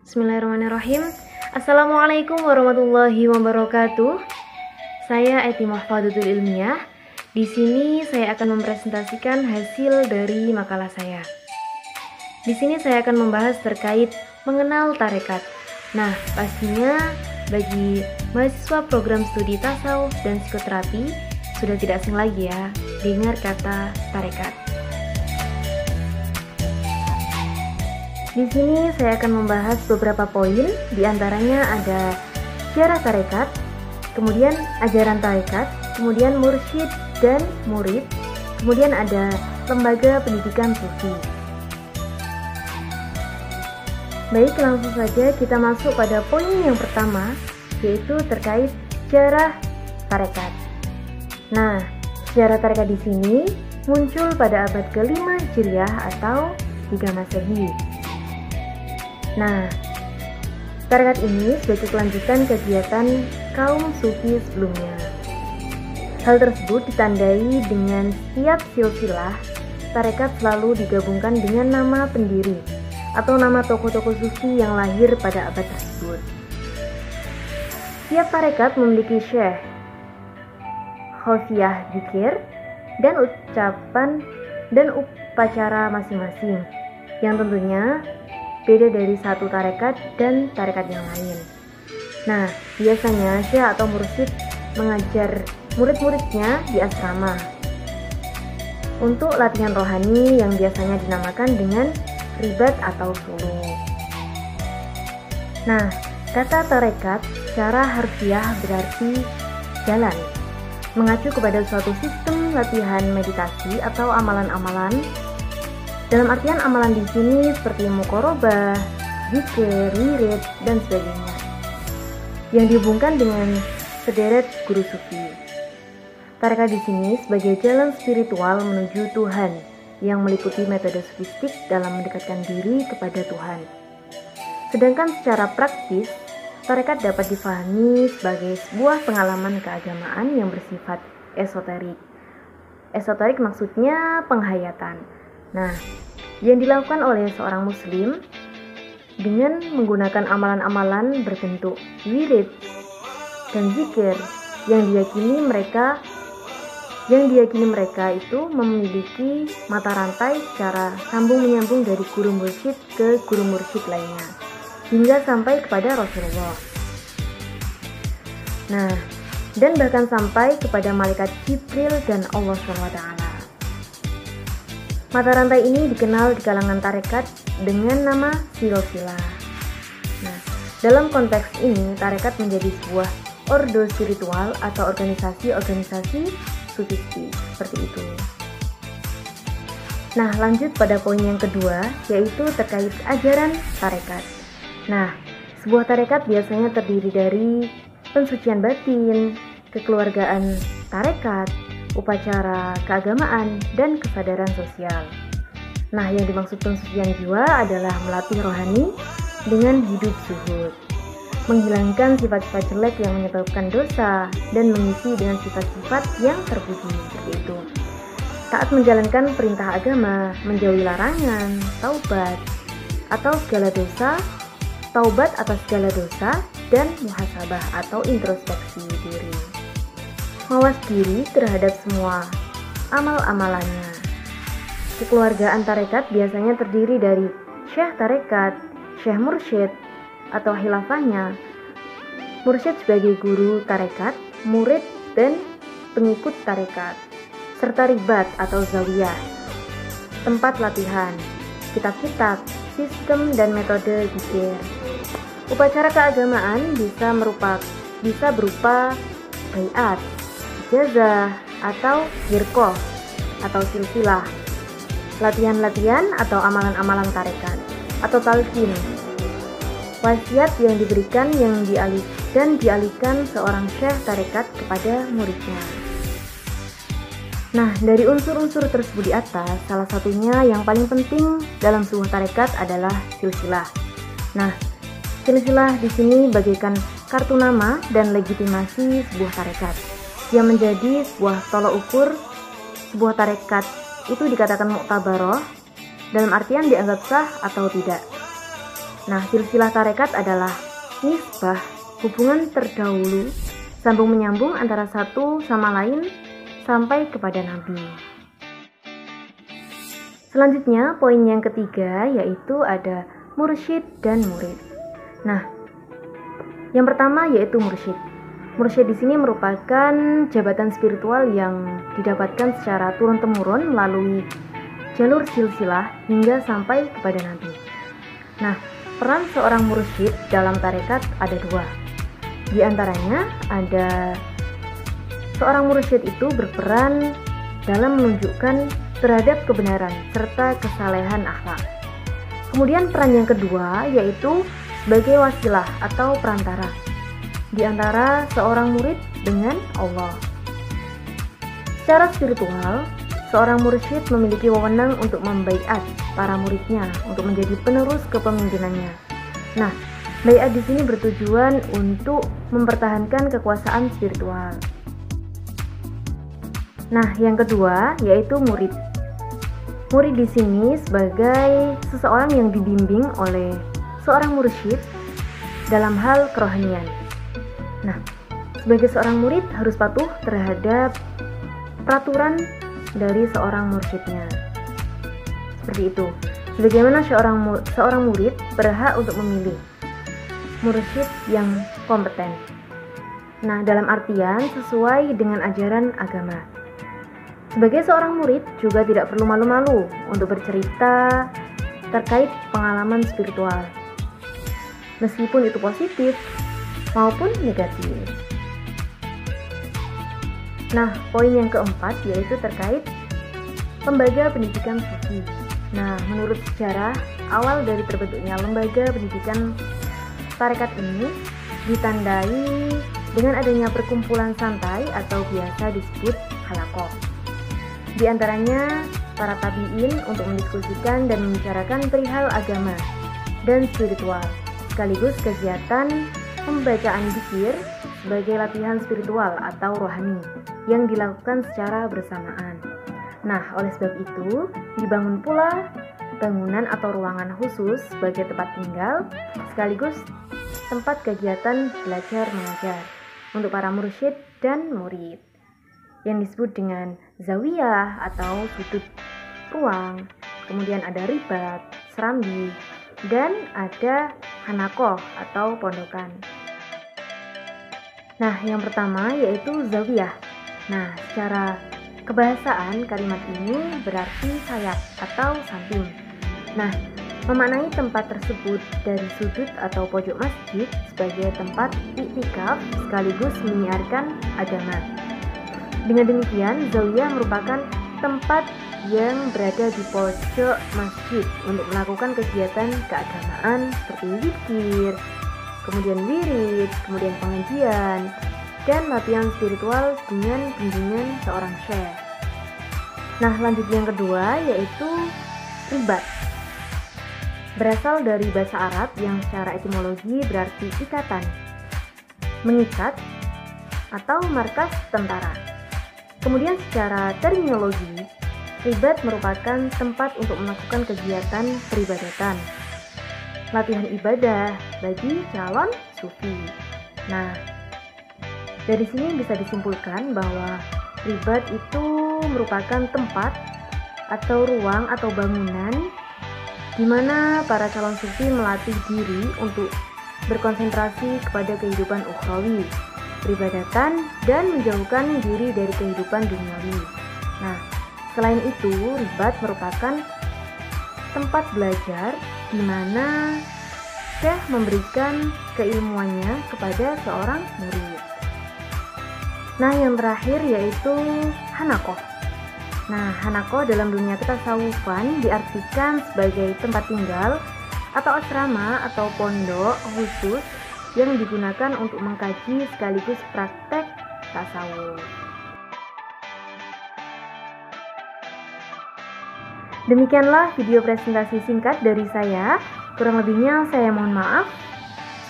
Bismillahirrahmanirrahim. Assalamualaikum warahmatullahi wabarakatuh. Saya Eti Mahfadutul Ilmiah. Di sini saya akan mempresentasikan hasil dari makalah saya. Di sini saya akan membahas terkait mengenal tarekat. Nah, pastinya bagi mahasiswa program studi tasawuf dan psikoterapi sudah tidak asing lagi ya dengar kata tarekat. Di sini saya akan membahas beberapa poin, di antaranya ada sejarah tarekat, kemudian ajaran tarekat, kemudian mursyid dan murid, kemudian ada lembaga pendidikan sufi. Baik, langsung saja kita masuk pada poin yang pertama, yaitu terkait sejarah tarekat. Nah, sejarah tarekat di sini muncul pada abad ke-5 Hijriah atau 3 Masehi. Nah, tarekat ini sebagai kelanjutan kegiatan kaum sufi sebelumnya. Hal tersebut ditandai dengan setiap silsilah, tarekat selalu digabungkan dengan nama pendiri atau nama tokoh-tokoh sufi yang lahir pada abad tersebut. Setiap tarekat memiliki syekh, khofiyah zikir, dan ucapan dan upacara masing-masing, yang tentunya beda dari satu tarekat dan tarekat yang lain. Nah, biasanya syekh atau mursyid mengajar murid-muridnya di asrama untuk latihan rohani yang biasanya dinamakan dengan ribat atau suluk. Nah, kata tarekat secara harfiah berarti jalan, mengacu kepada suatu sistem latihan meditasi atau amalan-amalan. Dalam artian amalan di sini seperti muqarabah, zikir, wirid, dan sebagainya, yang dihubungkan dengan sederet guru sufi. Tarekat di sini sebagai jalan spiritual menuju Tuhan yang meliputi metode sufistik dalam mendekatkan diri kepada Tuhan. Sedangkan secara praktis, tarekat dapat difahami sebagai sebuah pengalaman keagamaan yang bersifat esoterik. Esoterik maksudnya penghayatan. Nah, yang dilakukan oleh seorang muslim dengan menggunakan amalan-amalan berbentuk wirid dan zikir yang diyakini mereka itu memiliki mata rantai secara sambung menyambung dari guru mursyid ke guru mursyid lainnya hingga sampai kepada Rasulullah. Nah, dan bahkan sampai kepada malaikat Jibril dan Allah SWT. Mata rantai ini dikenal di kalangan tarekat dengan nama silsilah. Nah, dalam konteks ini tarekat menjadi sebuah ordo spiritual atau organisasi sufistik seperti itu. Nah, lanjut pada poin yang kedua, yaitu terkait ajaran tarekat. Nah, sebuah tarekat biasanya terdiri dari pensucian batin, kekeluargaan tarekat, upacara keagamaan, dan kesadaran sosial. Nah, yang dimaksud pensucian jiwa adalah melatih rohani dengan hidup zuhud, menghilangkan sifat-sifat jelek yang menyebabkan dosa, dan mengisi dengan sifat-sifat yang terpuji, seperti itu. Taat menjalankan perintah agama, menjauhi larangan, taubat atas segala dosa, dan muhasabah atau introspeksi diri. Mawas diri terhadap semua amal-amalannya. Kekeluargaan tarekat biasanya terdiri dari syekh tarekat, syekh mursyid atau khilafahnya, mursyid sebagai guru tarekat, murid dan pengikut tarekat, serta ribat atau zawiyah, tempat latihan, kitab-kitab, sistem dan metode zikir. Upacara keagamaan bisa berupa baiat, ijazah atau hirqah atau silsilah, latihan-latihan atau amalan-amalan tarekat atau talqin, wasiat yang diberikan dan dialihkan seorang syekh tarekat kepada muridnya. Nah, dari unsur-unsur tersebut di atas, salah satunya yang paling penting dalam sebuah tarekat adalah silsilah. Nah, silsilah di sini bagaikan kartu nama dan legitimasi sebuah tarekat, yang menjadi sebuah tolok ukur sebuah tarekat itu dikatakan muktabaroh dalam artian dianggap sah atau tidak. Nah, silsilah tarekat adalah nisbah, hubungan terdahulu, sambung menyambung antara satu sama lain sampai kepada Nabi. Selanjutnya, poin yang ketiga yaitu ada mursyid dan murid. Nah, yang pertama yaitu mursyid. Mursyid di sini merupakan jabatan spiritual yang didapatkan secara turun-temurun melalui jalur silsilah hingga sampai kepada Nabi. Nah, peran seorang mursyid dalam tarekat ada dua. Di antaranya ada seorang mursyid itu berperan dalam menunjukkan terhadap kebenaran serta kesalehan akhlak. Kemudian peran yang kedua yaitu sebagai wasilah atau perantara di antara seorang murid dengan Allah. Secara spiritual, seorang mursyid memiliki wewenang untuk membaiat para muridnya untuk menjadi penerus kepemimpinannya. Nah, baiat di sini bertujuan untuk mempertahankan kekuasaan spiritual. Nah, yang kedua yaitu murid. Murid di sini sebagai seseorang yang dibimbing oleh seorang mursyid dalam hal kerohanian. Nah, sebagai seorang murid harus patuh terhadap peraturan dari seorang mursyidnya. Seperti itu. Sebagaimana seorang murid berhak untuk memilih mursyid yang kompeten. Nah, dalam artian sesuai dengan ajaran agama. Sebagai seorang murid juga tidak perlu malu-malu untuk bercerita terkait pengalaman spiritual, meskipun itu positif maupun negatif. Nah, poin yang keempat yaitu terkait lembaga pendidikan sufi. Nah, menurut sejarah, awal dari terbentuknya lembaga pendidikan tarekat ini ditandai dengan adanya perkumpulan santai atau biasa disebut halaqah. Di antaranya para tabi'in untuk mendiskusikan dan membicarakan perihal agama dan spiritual, sekaligus kegiatan pembacaan zikir sebagai latihan spiritual atau rohani yang dilakukan secara bersamaan. Nah, oleh sebab itu, dibangun pula bangunan atau ruangan khusus sebagai tempat tinggal, sekaligus tempat kegiatan belajar mengajar untuk para mursyid dan murid, yang disebut dengan zawiyah atau sudut ruang. Kemudian ada ribat, serambi, dan ada hanakoh atau pondokan. Nah, yang pertama yaitu zawiyah. Nah, secara kebahasaan kalimat ini berarti sayap atau samping. Nah, memaknai tempat tersebut dari sudut atau pojok masjid sebagai tempat iktikaf sekaligus menyiarkan agama. Dengan demikian, zawiyah merupakan tempat yang berada di pojok masjid untuk melakukan kegiatan keagamaan seperti zikir, kemudian wirid, kemudian pengajian, dan latihan spiritual dengan bimbingan seorang syekh. Nah, lanjut yang kedua yaitu ribat. Berasal dari bahasa Arab yang secara etimologi berarti ikatan, mengikat, atau markas tentara. Kemudian secara terminologi, ribat merupakan tempat untuk melakukan kegiatan peribadatan, latihan ibadah bagi calon sufi. Nah, dari sini bisa disimpulkan bahwa ribat itu merupakan tempat atau ruang atau bangunan di mana para calon sufi melatih diri untuk berkonsentrasi kepada kehidupan ukhrawi, peribadatan, dan menjauhkan diri dari kehidupan duniawi. Nah, selain itu, ribat merupakan tempat belajar di mana syekh memberikan keilmuannya kepada seorang murid. Nah, yang terakhir yaitu hanakoh. Nah, hanakoh dalam dunia ketasawufan diartikan sebagai tempat tinggal atau asrama atau pondok khusus yang digunakan untuk mengkaji sekaligus praktek tasawuf. Demikianlah video presentasi singkat dari saya. Kurang lebihnya saya mohon maaf.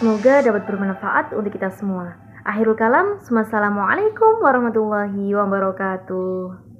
Semoga dapat bermanfaat untuk kita semua. Akhirul kalam, wassalamualaikum warahmatullahi wabarakatuh.